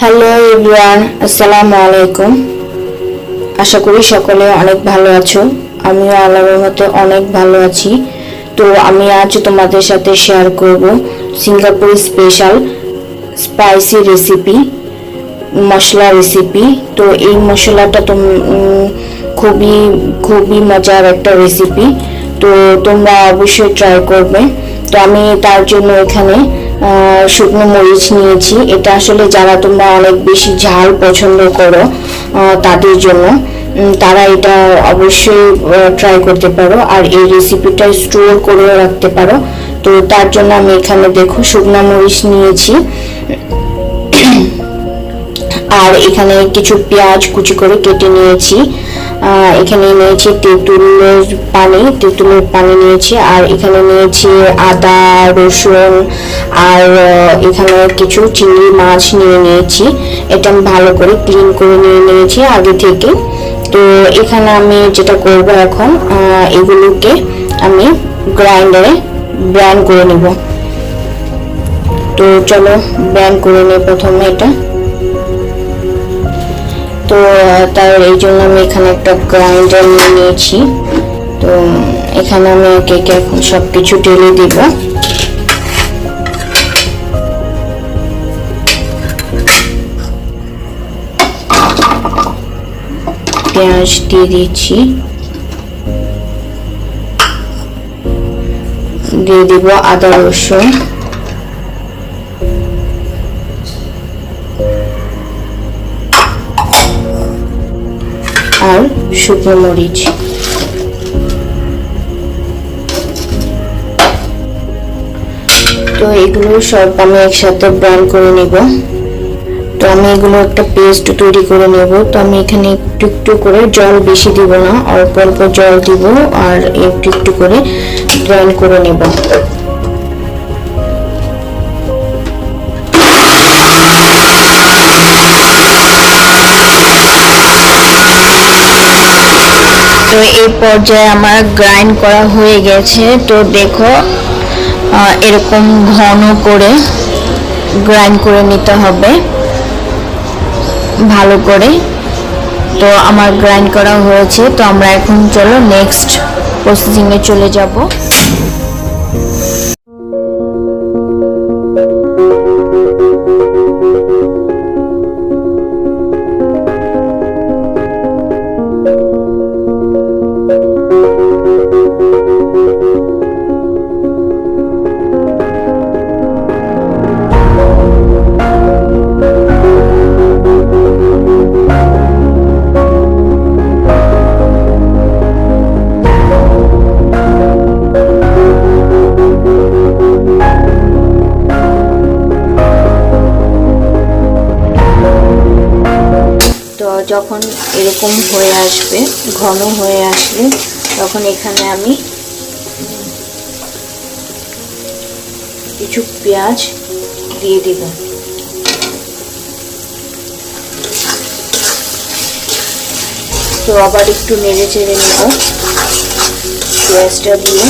Hello everyone, আসসালামু আলাইকুম। আশা করি সকলে অনেক ভালো আছো। আমিও আল্লাহর রহমতে অনেক ভালো আছি। তো আমি আজ তোমাদের সাথে শেয়ার করব সিঙ্গাপুরি স্পেশাল স্পাইসি রেসিপি, মশলা রেসিপি। তো এই মশলাটা খুবই খুবই মজার একটা রেসিপি। তো তোমরা অবশ্যই ট্রাই করবে। তো আমি তার জন্য এখানে শুকনো মরিচ নিয়েছি। এটা আসলে যারা তোমরা অনেক বেশি ঝাল পছন্দ করো তাদের জন্য, তারা এটা অবশ্যই ট্রাই করতে পারো। আর এই রেসিপিটা স্টোর করেও রাখতে পারো। তো তার জন্য আমি এখানে দেখো শুকনো মরিচ নিয়েছি, আর এখানে কিছু পেঁয়াজ কুচি করে কেটে নিয়েছি। এখানে নিয়েছি তেঁতুলের পানি নিয়েছি, আর এখানে নিয়েছি আদা রসুন, আর এখানে কিছু চিংড়ি মাছ নিয়ে নিয়েছি। এটা আমি ভালো করে ক্লিন করে নিয়ে নিয়েছি আগে থেকে। তো এখানে আমি যেটা করব এখন, এগুলোকে আমি গ্রাইন্ডারে ব্লেন্ড করে নেব। তো চলো ব্লেন্ড করে নিই প্রথমে এটা। তো তার এই জন্য আমি এখানে একটা গ্রাইন্ডার নিয়ে নিয়েছি। তো এখানে আমি একে এখন সব কিছু ঢেলে দিব। পেঁয়াজ দিয়ে দিচ্ছি, দিয়ে দিব আদা রসুন, আর শুকনো মরিচ। তো এগুলো সব আমি একসাথে ব্লেন্ড করে নেব। তো আমি এগুলো একটা পেস্ট তৈরি করে নেব। তো আমি এখানে একটু একটু করে জল বেশি দিব না, অল্প অল্প জল দিব, আর একটু একটু করে ব্লেন্ড করে নেব। তো এই পর্যায়ে আমার গ্রাইন্ড করা হয়ে গেছে। তো দেখো এরকম ঘন করে গ্রাইন্ড করে নিতে হবে ভালো করে। তো আমার গ্রাইন্ড করা হয়েছে। তো আমরা এখন চলো নেক্সট প্রসেসিংয়ে চলে যাব। যখন এরকম হয়ে আসবে, ঘন হয়ে আসবে, তখন এখানে আমি কিছু পেঁয়াজ দিয়ে দেব। তো আবার একটু নেড়ে চেড়ে নেব পেঁয়াজটা দিয়ে।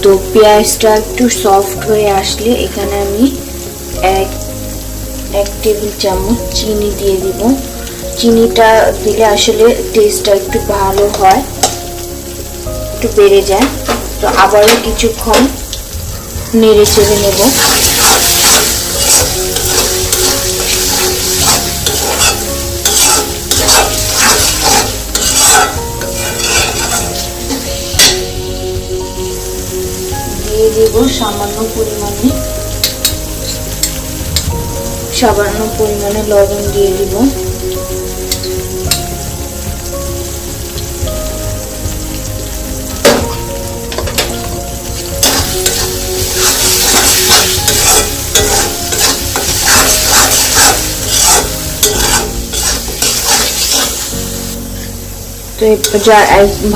তো পেঁয়াজটা একটু সফট হয়ে আসলে এখানে আমি এক টেবিল চামচ চিনি দিয়ে দিব। চিনিটা দিলে আসলে টেস্টটা একটু ভালো হয়, একটু বেড়ে যায়। তো আবারও কিছুক্ষণ নেড়ে চেড়ে নেব। দিয়ে দেব সামান্য পরিমাণে লবণ দিয়ে দিব। তো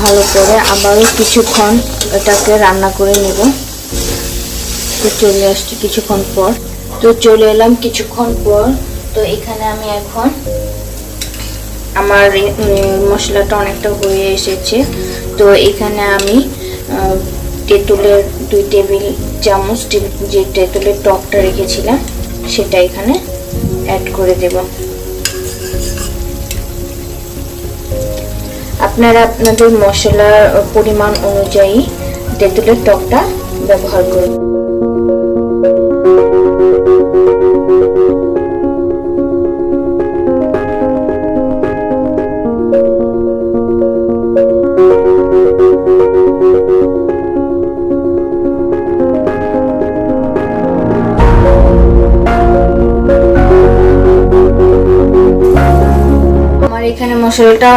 ভালো করে আবারও কিছুক্ষণ এটাকে রান্না করে নেব। তো চলে আসছি কিছুক্ষণ পর। তো চলে এলাম কিছুক্ষণ পর। তো এখানে আমি এখন আমার মশলাটা অনেকটা হয়ে এসেছে। তো এখানে আমি তেঁতুলের 2 টেবিল চামচ যে তেঁতুলের টকটা রেখেছিলাম সেটা এখানে অ্যাড করে দেব। আপনারা আপনাদের মশলার পরিমাণ অনুযায়ী তেঁতুলের টকটা ব্যবহার করবেন। এখানে মশলাটা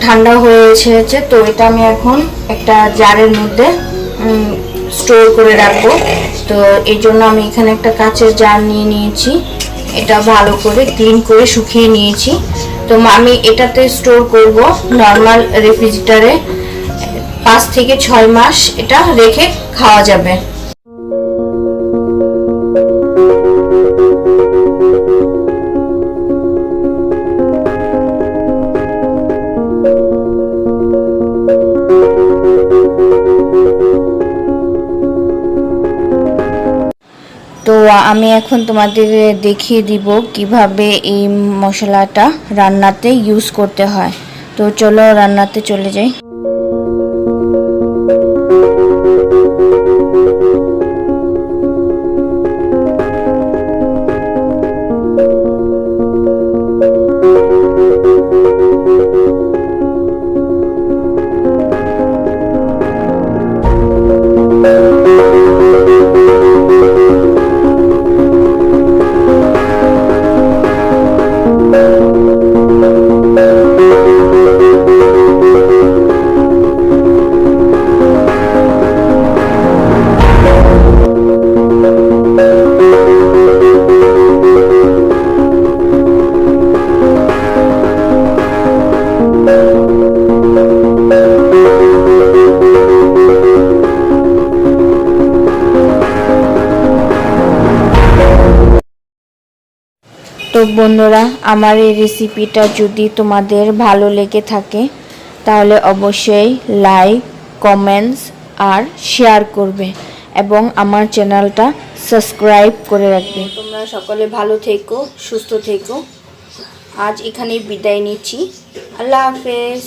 ঠান্ডা হয়ে এসেছে। তো এটা আমি এখন একটা জারের মধ্যে স্টোর করে রাখবো। তো এই জন্য আমি এখানে একটা কাচের জার নিয়ে নিয়েছি। এটা ভালো করে ক্লিন করে শুকিয়ে নিয়েছি। তো আমি এটাতে স্টোর করব নর্মাল রেফ্রিজারেটরে 5 থেকে 6 মাস এটা রেখে খাওয়া যাবে। তো আমি এখন তোমাদের দেখিয়ে দিব কিভাবে এই মশলাটা রান্নাতে ইউজ করতে হয়। তো চলো রান্নাতে চলে যাই। তো বন্ধুরা, আমার এই রেসিপিটা যদি তোমাদের ভালো লেগে থাকে তাহলে অবশ্যই লাইক, কমেন্টস আর শেয়ার করবে এবং আমার চ্যানেলটা সাবস্ক্রাইব করে রাখবে। তোমরা সকলে ভালো থেকো, সুস্থ থেকো। আজ এখানেই বিদায় নিচ্ছি। আল্লাহ হাফেজ।